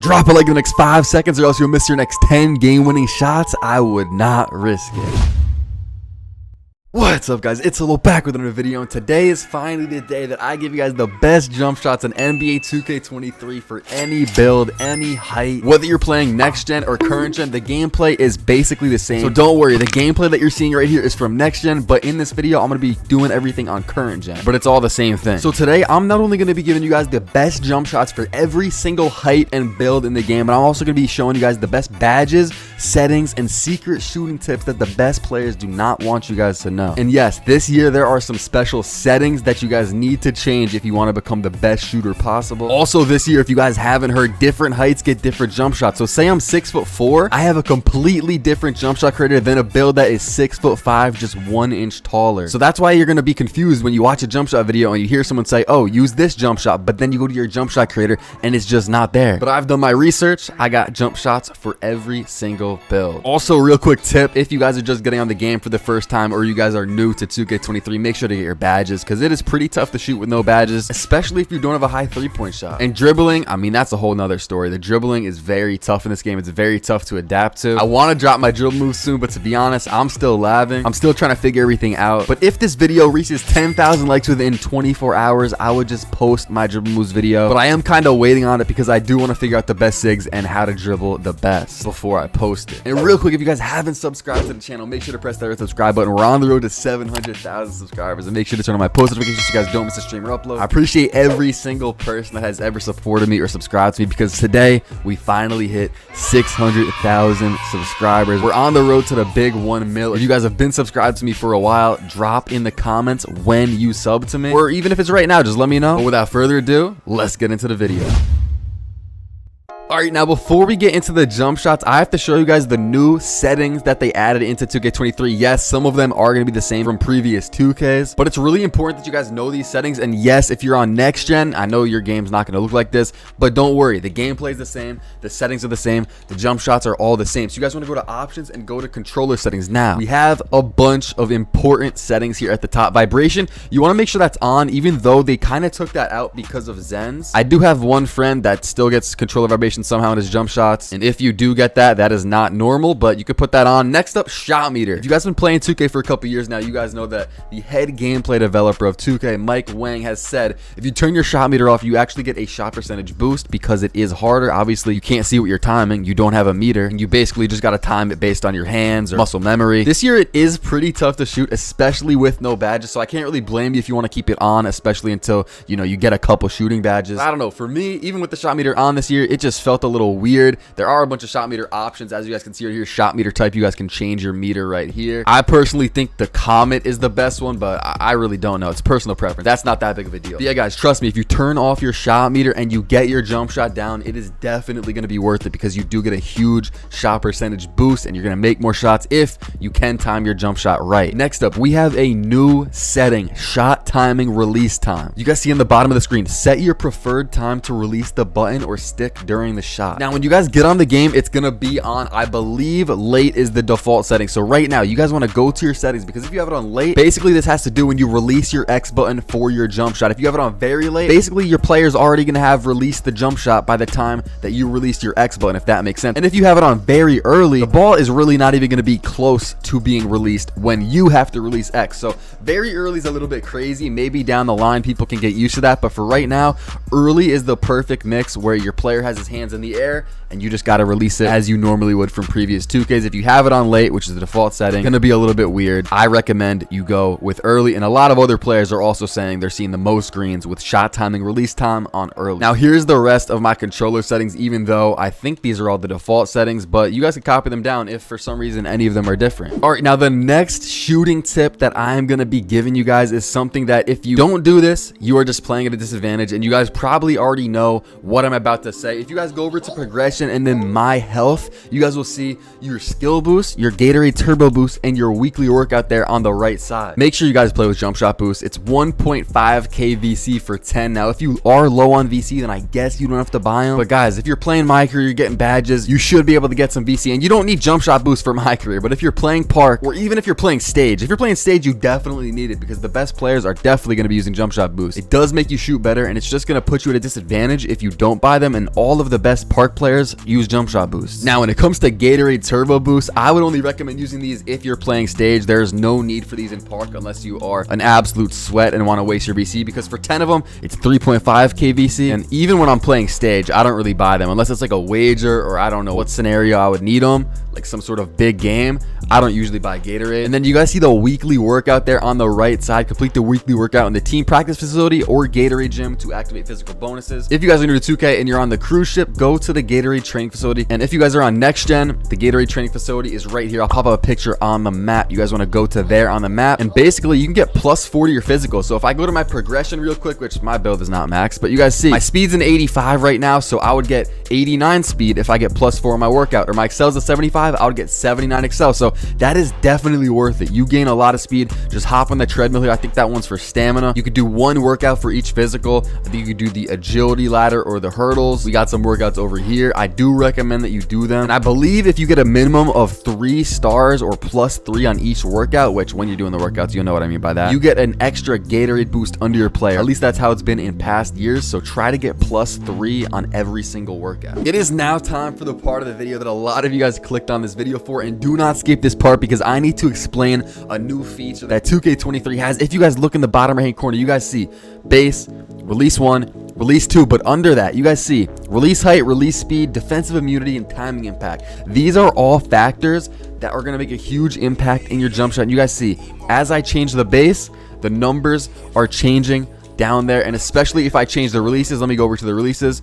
Drop a like in the next 5 seconds or else you'll miss your next 10 game-winning shots. I would not risk it. What's up, guys? It's Lil back with another video, and today is finally the day that I give you guys the best jump shots in NBA 2K23 for any build, any height. Whether you're playing next gen or current gen, the gameplay is basically the same. So don't worry, the gameplay that you're seeing right here is from next gen, but in this video, I'm going to be doing everything on current gen, but it's all the same thing. So today, I'm not only going to be giving you guys the best jump shots for every single height and build in the game, but I'm also going to be showing you guys the best badges, settings, and secret shooting tips that the best players do not want you guys to know. And yes, this year there are some special settings that you guys need to change if you want to become the best shooter possible. Also this year, if you guys haven't heard, different heights get different jump shots. So say I'm 6'4", I have a completely different jump shot creator than a build that is 6'5", just 1 inch taller. So that's why you're going to be confused when you watch a jump shot video and you hear someone say, oh, use this jump shot, but then you go to your jump shot creator and it's just not there. But I've done my research. I got jump shots for every single build. Also, real quick tip, if you guys are just getting on the game for the first time or you guys are new to 2K23, make sure to get your badges, because it is pretty tough to shoot with no badges, especially if you don't have a high 3-point shot. And dribbling, I mean, that's a whole nother story. The dribbling is very tough in this game. It's very tough to adapt to. I want to drop my dribble moves soon, but to be honest, I'm still lagging. I'm still trying to figure everything out. But if this video reaches 10,000 likes within 24 hours, I would just post my dribble moves video. But I am kind of waiting on it because I do want to figure out the best sigs and how to dribble the best before I post it. And real quick, if you guys haven't subscribed to the channel, make sure to press that red subscribe button. We're on the road to 700,000 subscribers, and make sure to turn on my post notifications so you guys don't miss a stream or upload. I appreciate every single person that has ever supported me or subscribed to me, because today we finally hit 600,000 subscribers. We're on the road to the big 1 mil. If you guys have been subscribed to me for a while, drop in the comments when you sub to me, or even if it's right now, just let me know. But without further ado, let's get into the video. Alright, now before we get into the jump shots, I have to show you guys the new settings that they added into 2K23. Yes, some of them are going to be the same from previous 2Ks, but it's really important that you guys know these settings. And yes, if you're on next gen, I know your game's not going to look like this, but don't worry, the gameplay is the same, the settings are the same, the jump shots are all the same. So you guys want to go to options and go to controller settings. Now, we have a bunch of important settings here at the top. Vibration, you want to make sure that's on, even though they kind of took that out because of Zens. I do have one friend that still gets controller vibration somehow in his jump shots, and if you do get that, that is not normal, but you could put that on. Next up, shot meter. If you guys have been playing 2K for a couple years now, you guys know that the head gameplay developer of 2K, Mike Wang, has said if you turn your shot meter off, you actually get a shot percentage boost because it is harder. Obviously, you can't see what you're timing, you don't have a meter, and you basically just got to time it based on your hands or muscle memory. This year it is pretty tough to shoot, especially with no badges, so I can't really blame you if you want to keep it on, especially until you get a couple shooting badges. I don't know, for me, even with the shot meter on this year, it just felt a little weird. There are a bunch of shot meter options, as you guys can see right here. Shot meter type, you guys can change your meter right here. I personally think the Comet is the best one, but I really don't know. It's personal preference. That's not that big of a deal. But yeah, guys, trust me, if you turn off your shot meter and you get your jump shot down, it is definitely going to be worth it, because you do get a huge shot percentage boost and you're going to make more shots if you can time your jump shot right. Next up, we have a new setting, shot timing release time. You guys see in the bottom of the screen, set your preferred time to release the button or stick during the shot. Now, when you guys get on the game, it's gonna be on, I believe, late is the default setting. So right now, you guys want to go to your settings, because if you have it on late, basically this has to do when you release your X button for your jump shot. If you have it on very late, basically your player's already gonna have released the jump shot by the time that you released your X button, if that makes sense. And if you have it on very early, the ball is really not even gonna be close to being released when you have to release X. So very early is a little bit crazy. Maybe down the line people can get used to that, but for right now, early is the perfect mix where your player has his hands in the air and you just got to release it as you normally would from previous 2Ks. If you have it on late, which is the default setting, gonna be a little bit weird. I recommend you go with early, and a lot of other players are also saying they're seeing the most greens with shot timing release time on early. Now here's the rest of my controller settings, even though I think these are all the default settings, but you guys can copy them down if for some reason any of them are different. All right, now the next shooting tip that I'm gonna be giving you guys is something that if you don't do this, you are just playing at a disadvantage, and you guys probably already know what I'm about to say. If you guys go over to progression and then my health, you guys will see your skill boost, your Gatorade turbo boost, and your weekly workout there on the right side. Make sure you guys play with jump shot boost. It's 1.5k VC for 10. Now if you are low on VC, then I guess you don't have to buy them, but guys, if you're playing my career, you're getting badges, you should be able to get some VC, and you don't need jump shot boost for my career. But if you're playing park, or even if you're playing stage, you definitely need it, because the best players are definitely going to be using jump shot boost. It does make you shoot better, and it's just going to put you at a disadvantage if you don't buy them, and all of the the best park players, use jump shot boosts. Now, when it comes to Gatorade Turbo Boost, I would only recommend using these if you're playing stage. There's no need for these in park unless you are an absolute sweat and want to waste your VC, because for 10 of them, it's 3.5k VC. And even when I'm playing stage, I don't really buy them unless it's like a wager or I don't know what scenario I would need them, like some sort of big game. I don't usually buy Gatorade. And then you guys see the weekly workout there on the right side. Complete the weekly workout in the team practice facility or Gatorade gym to activate physical bonuses. If you guys are new to 2K and you're on the cruise ship, go to the Gatorade training facility. And if you guys are on next gen, the Gatorade training facility is right here. I'll pop up a picture on the map. You guys want to go to there on the map, and basically you can get plus 40 your physical. So if I go to my progression real quick, which my build is not max, but you guys see my speed's in 85 right now, so I would get 89 speed if I get plus 4 in my workout, or my excel's at 75, I would get 79 excel. So that is definitely worth it. You gain a lot of speed. Just hop on the treadmill here. I think that one's for stamina. You could do one workout for each physical. I think you could do the agility ladder or the hurdles. We got some workouts over here. I do recommend that you do them, and I believe if you get a minimum of 3 stars or plus 3 on each workout, which when you're doing the workouts, you'll know what I mean by that, you get an extra Gatorade boost under your player. At least that's how it's been in past years. So try to get plus 3 on every single workout. It is now time for the part of the video that a lot of you guys clicked on this video for, and do not skip this part because I need to explain a new feature that 2K23 has. If you guys look in the bottom right hand corner, you guys see base, release 1, release 2, but under that you guys see release height, release speed, defensive immunity, and timing impact. These are all factors that are going to make a huge impact in your jump shot. And you guys see, as I change the base, the numbers are changing down there, and especially if I change the releases, let me go over to the releases,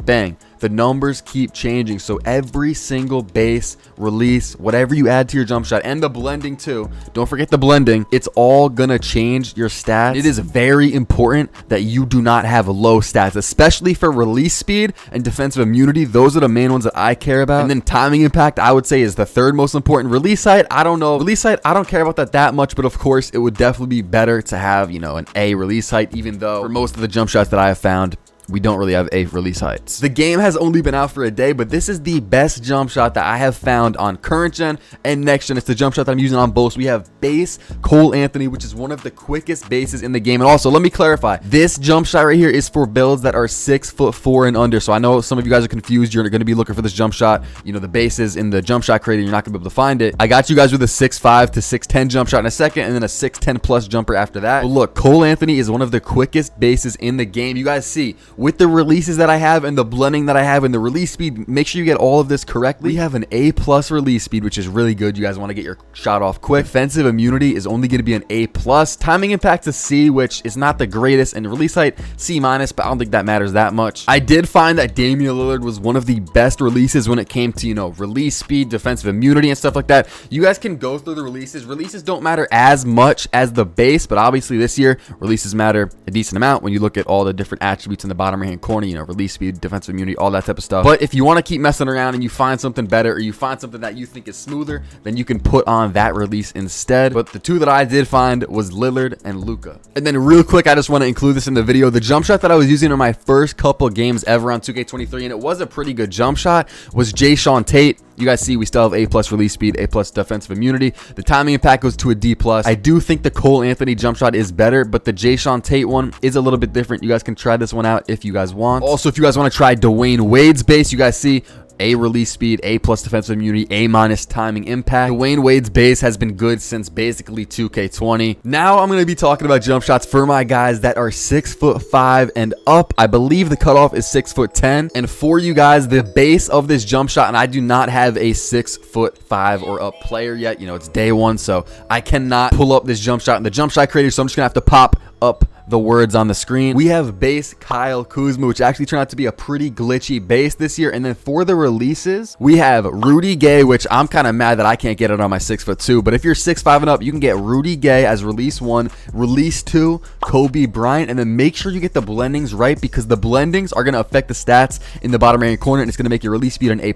bang, the numbers keep changing. So every single base, release, whatever you add to your jump shot, and the blending too, don't forget the blending, it's all gonna change your stats. It is very important that you do not have low stats, especially for release speed and defensive immunity. Those are the main ones that I care about. And then timing impact, I would say, is the third most important. Release height, I don't know. Release height, I don't care about that much, but of course it would definitely be better to have, you know, an A release height, even though for most of the jump shots that I have found, we don't really have A release heights. The game has only been out for a day, but this is the best jump shot that I have found on current gen and next gen. It's the jump shot that I'm using on both. So we have base Cole Anthony, which is one of the quickest bases in the game. And also, let me clarify, this jump shot right here is for builds that are 6'4" and under. So I know some of you guys are confused. You're going to be looking for this jump shot, you know, the bases in the jump shot creator, you're not going to be able to find it. I got you guys with a 6'5" to 6'10" jump shot in a second, and then a 6'10" plus jumper after that. But look, Cole Anthony is one of the quickest bases in the game. You guys see, with the releases that I have and the blending that I have and the release speed, make sure you get all of this correctly. We have an A+ release speed, which is really good. You guys want to get your shot off quick. Defensive immunity is only going to be an A+. Timing impact a C, which is not the greatest, and release height C-, but I don't think that matters that much. I did find that Damian Lillard was one of the best releases when it came to, you know, release speed, defensive immunity, and stuff like that. You guys can go through the releases. Releases don't matter as much as the base, but obviously this year releases matter a decent amount when you look at all the different attributes in the bottom right hand corner, you know, release speed, defensive immunity, all that type of stuff. But if you want to keep messing around and you find something better, or you find something that you think is smoother, then you can put on that release instead. But the two that I did find was Lillard and Luka. And then real quick, I just want to include this in the video. The jump shot that I was using in my first couple games ever on 2K23, and it was a pretty good jump shot, was Jae'Sean Tate. You guys see we still have A+ release speed, A+ defensive immunity. The timing impact goes to a D+. I do think the Cole Anthony jump shot is better, but the Jae'Sean Tate one is a little bit different. You guys can try this one out if you guys want. Also, if you guys want to try Dwayne Wade's base, you guys see A release speed, A+ defensive immunity, A- timing impact. Dwayne Wade's base has been good since basically 2K20. Now I'm going to be talking about jump shots for my guys that are 6'5" and up. I believe the cutoff is 6'10". And for you guys, the base of this jump shot, and I do not have a 6'5" or up player yet. You know, it's day one, so I cannot pull up this jump shot in the jump shot creator, so I'm just going to have to pop up the words on the screen. We have base Kyle Kuzma, which actually turned out to be a pretty glitchy base this year. And then for the releases, we have Rudy Gay, which I'm kind of mad that I can't get it on my 6'2", but if you're 6'5" and up, you can get Rudy Gay as release 1, release 2, Kobe Bryant, and then make sure you get the blendings right, because the blendings are going to affect the stats in the bottom right hand corner, and it's going to make your release speed an A+.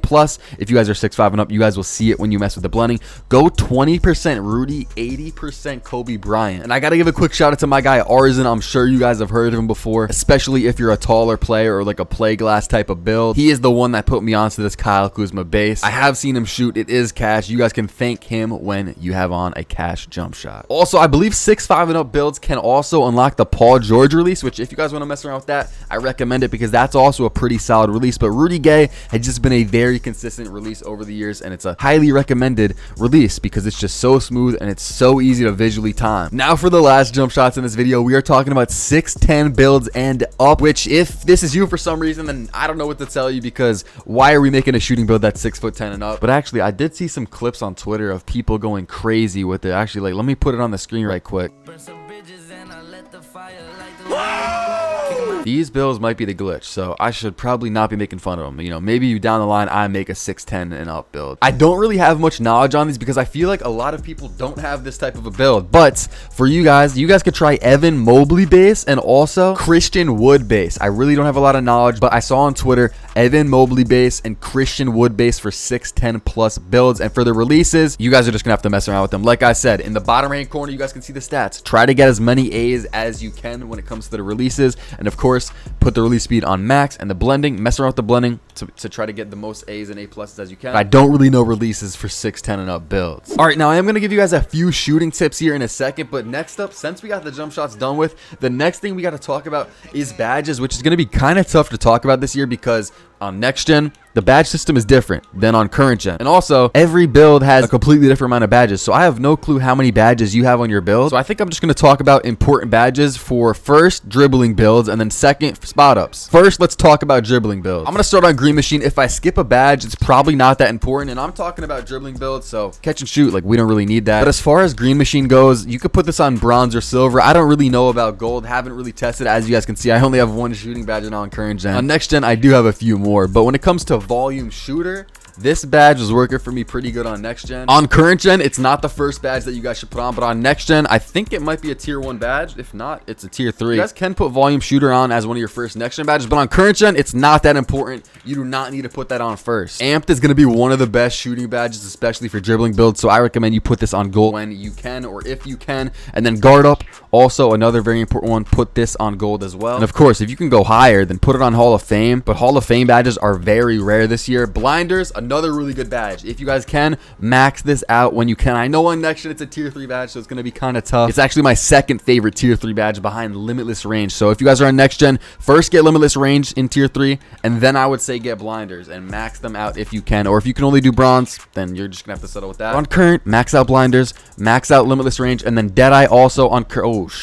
If you guys are 6'5" and up, you guys will see it when you mess with the blending. Go 20% Rudy, 80% Kobe Bryant. And I got to give a quick shout out to my guy Arzen. I'm sure you guys have heard of him before, especially if you're a taller player or like a play glass type of build. He is the one that put me onto this Kyle Kuzma base. I have seen him shoot. It is cash. You guys can thank him when you have on a cash jump shot. Also, I believe 6'5" and up builds can also unlock the Paul George release, which if you guys want to mess around with that, I recommend it because that's also a pretty solid release. But Rudy Gay has just been a very consistent release over the years, and it's a highly recommended release because it's just so smooth and it's so easy to visually time. Now for the last jump shots in this video, we are talking about 6'10" builds and up, which if this is you for some reason, then I don't know what to tell you, because why are we making a shooting build that's 6'10" and up? But actually, I did see some clips on Twitter of people going crazy with it. Actually, like, let me put it on the screen right quick. These builds might be the glitch, so I should probably not be making fun of them. You know, maybe down the line I make a 6'10" and up build. I don't really have much knowledge on these because I feel like a lot of people don't have this type of a build. But for you guys could try Evan Mobley base and also Christian Wood base. I really don't have a lot of knowledge, but I saw on Twitter Evan Mobley base and Christian Wood base for 6'10" plus builds. And for the releases, you guys are just gonna have to mess around with them. Like I said, in the bottom right corner, you guys can see the stats. Try to get as many A's as you can when it comes to the releases, and of course, put the release speed on max, and the blending, mess around with the blending to try to get the most A's and A pluses as you can. I don't really know releases for 6'10" and up builds. All right, now I am going to give you guys a few shooting tips here in a second, but next up, since we got the jump shots done with, the next thing we got to talk about is badges, which is going to be kind of tough to talk about this year because on next gen, the badge system is different than on current gen. And also, every build has a completely different amount of badges. So I have no clue how many badges you have on your build. So I think I'm just going to talk about important badges for first dribbling builds and then second spot ups. First, let's talk about dribbling builds. I'm going to start on Green Machine. If I skip a badge, it's probably not that important. And I'm talking about dribbling builds, so catch and shoot, like we don't really need that. But as far as Green Machine goes, you could put this on bronze or silver. I don't really know about gold. Haven't really tested. As you guys can see, I only have one shooting badge now on current gen. On next gen, I do have a few more. But when it comes to volume shooter, this badge was working for me pretty good on next gen. On current gen, it's not the first badge that you guys should put on, but on next gen, I think it might be a tier 1 badge. If not, it's a tier 3. You guys can put volume shooter on as one of your first next gen badges, but on current gen, it's not that important. You do not need to put that on first. Amped is going to be one of the best shooting badges, especially for dribbling builds, so I recommend you put this on gold when you can, or if you can. And then guard up, also another very important one, put this on gold as well. And of course, if you can go higher, then put it on Hall of Fame, but Hall of Fame badges are very rare this year. Blinders, another really good badge. If you guys can, max this out when you can. I know on next gen it's a tier 3 badge, so it's going to be kind of tough. It's actually my second favorite tier 3 badge behind Limitless Range. So if you guys are on next gen, first get Limitless Range in tier 3, and then I would say get blinders and max them out if you can. Or if you can only do bronze, then you're just going to have to settle with that. On current, max out blinders, max out Limitless Range, and then Deadeye also on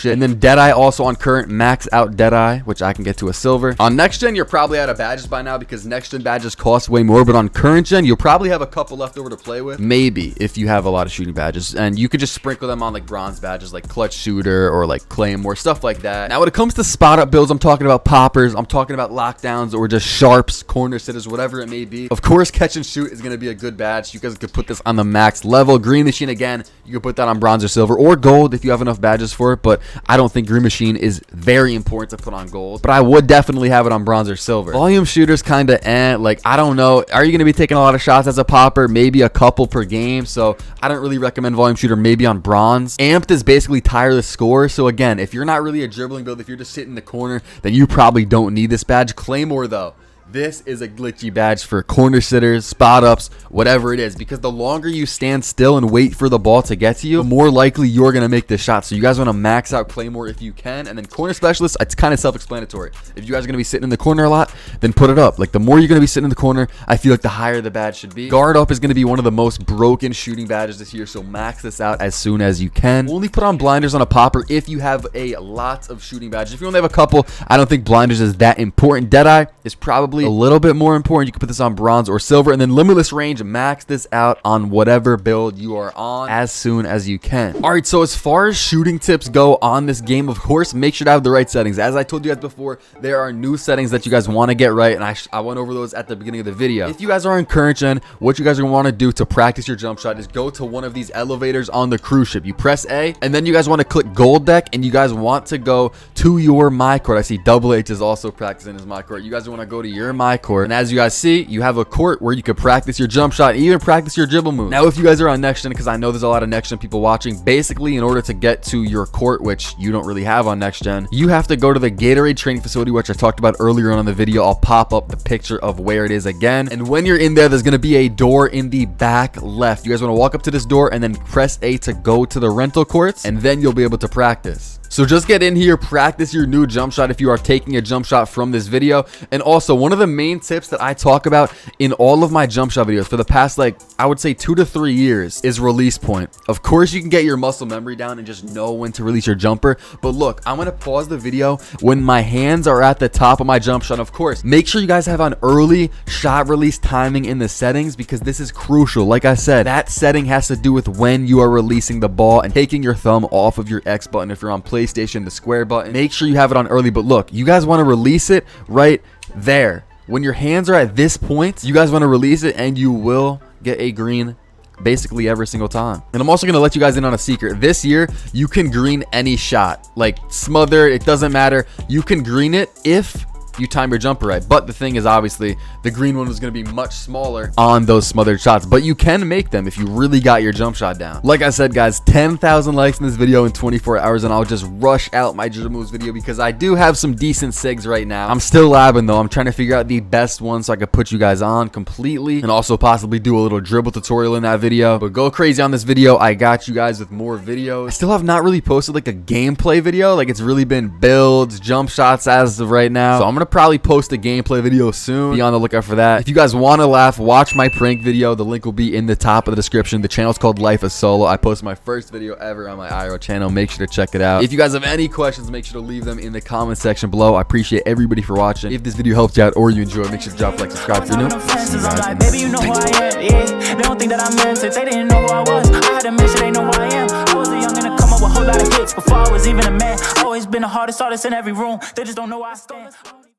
and then Deadeye also on current, max out Deadeye, which I can get to a silver. On next gen, you're probably out of badges by now because next gen badges cost way more, but on current gen, you'll probably have a couple left over to play with, maybe, if you have a lot of shooting badges, and you could just sprinkle them on like bronze badges like clutch shooter or like claymore, stuff like that. Now when it comes to spot up builds, I'm talking about poppers, I'm talking about lockdowns, or just sharps, corner sitters, whatever it may be. Of course, catch and shoot is going to be a good badge. You guys could put this on the max level. Green Machine, again, you can put that on bronze or silver or gold if you have enough badges for it, but I don't think Green Machine is very important to put on gold, but I would definitely have it on bronze or silver. Volume shooters kind of like, I don't know, are you going to be taking a lot of shots as a popper? Maybe a couple per game, so I don't really recommend volume shooter, maybe on bronze. Amped is basically tireless score, so again, if you're not really a dribbling build, if you're just sitting in the corner, then you probably don't need this badge. Claymore though, this is a glitchy badge for corner sitters, spot ups, whatever it is, because the longer you stand still and wait for the ball to get to you, the more likely you're going to make this shot. So you guys want to max out Claymore if you can. And then corner specialist, it's kind of self-explanatory. If you guys are going to be sitting in the corner a lot, then put it up. Like the more you're going to be sitting in the corner, I feel like the higher the badge should be. Guard up is going to be one of the most broken shooting badges this year, so max this out as soon as you can. Only put on blinders on a popper if you have a lot of shooting badges. If you only have a couple, I don't think blinders is that important. Deadeye is probably a little bit more important. You can put this on bronze or silver, and then Limitless Range, max this out on whatever build you are on as soon as you can. All right, so as far as shooting tips go on this game, of course, make sure to have the right settings. As I told you guys before, there are new settings that you guys want to get right, and I went over those at the beginning of the video. If you guys are in current gen, what you guys are going to want to do to practice your jump shot is go to one of these elevators on the cruise ship. You press A, and then you guys want to click gold deck, and you guys want to go to your my court. I see Double H is also practicing his my court. You guys want to go to your enter my court. And as you guys see, you have a court where you could practice your jump shot, even practice your dribble move. Now, if you guys are on next gen, because I know there's a lot of next gen people watching, basically in order to get to your court, which you don't really have on next gen, you have to go to the Gatorade training facility, which I talked about earlier on in the video. I'll pop up the picture of where it is again. And when you're in there, there's going to be a door in the back left. You guys want to walk up to this door and then press A to go to the rental courts, and then you'll be able to practice. So just get in here, practice your new jump shot if you are taking a jump shot from this video. And also, one of the main tips that I talk about in all of my jump shot videos for the past, like, I would say 2 to 3 years is release point. Of course, you can get your muscle memory down and just know when to release your jumper. But look, I'm going to pause the video when my hands are at the top of my jump shot. Of course, make sure you guys have on early shot release timing in the settings, because this is crucial. Like I said, that setting has to do with when you are releasing the ball and taking your thumb off of your X button. If you're on PlayStation, the square button, make sure you have it on early. But look, you guys want to release it right there. When your hands are at this point, you guys want to release it, and you will get a green basically every single time. And I'm also going to let you guys in on a secret. This year, you can green any shot, like smother, it doesn't matter. You can green it if you time your jumper right. But the thing is, obviously, the green one is going to be much smaller on those smothered shots, but you can make them if you really got your jump shot down. Like I said, guys, 10,000 likes in this video in 24 hours, and I'll just rush out my dribble moves video because I do have some decent sigs right now. I'm still labbing though. I'm trying to figure out the best one so I could put you guys on completely, and also possibly do a little dribble tutorial in that video. But go crazy on this video. I got you guys with more videos. I still have not really posted like a gameplay video. Like, it's really been builds, jump shots as of right now. So I'm gonna probably post a gameplay video soon. Be on the lookout for that. If you guys want to laugh, watch my prank video. The link will be in the top of the description. The channel's called Life of Solo. I posted my first video ever on my IRL channel. Make sure to check it out. If you guys have any questions, make sure to leave them in the comment section below. I appreciate everybody for watching. If this video helped you out or you enjoyed, make sure to drop a like, subscribe if you're new. Baby, you know who I am. Yeah, they don't think that I'm innocent. They didn't know who I was. I had to make sure they know who I am. I was a youngin' to come up with a whole lot of hits before I was even a man. Always been the hardest artist in every room. They just don't know where I stand.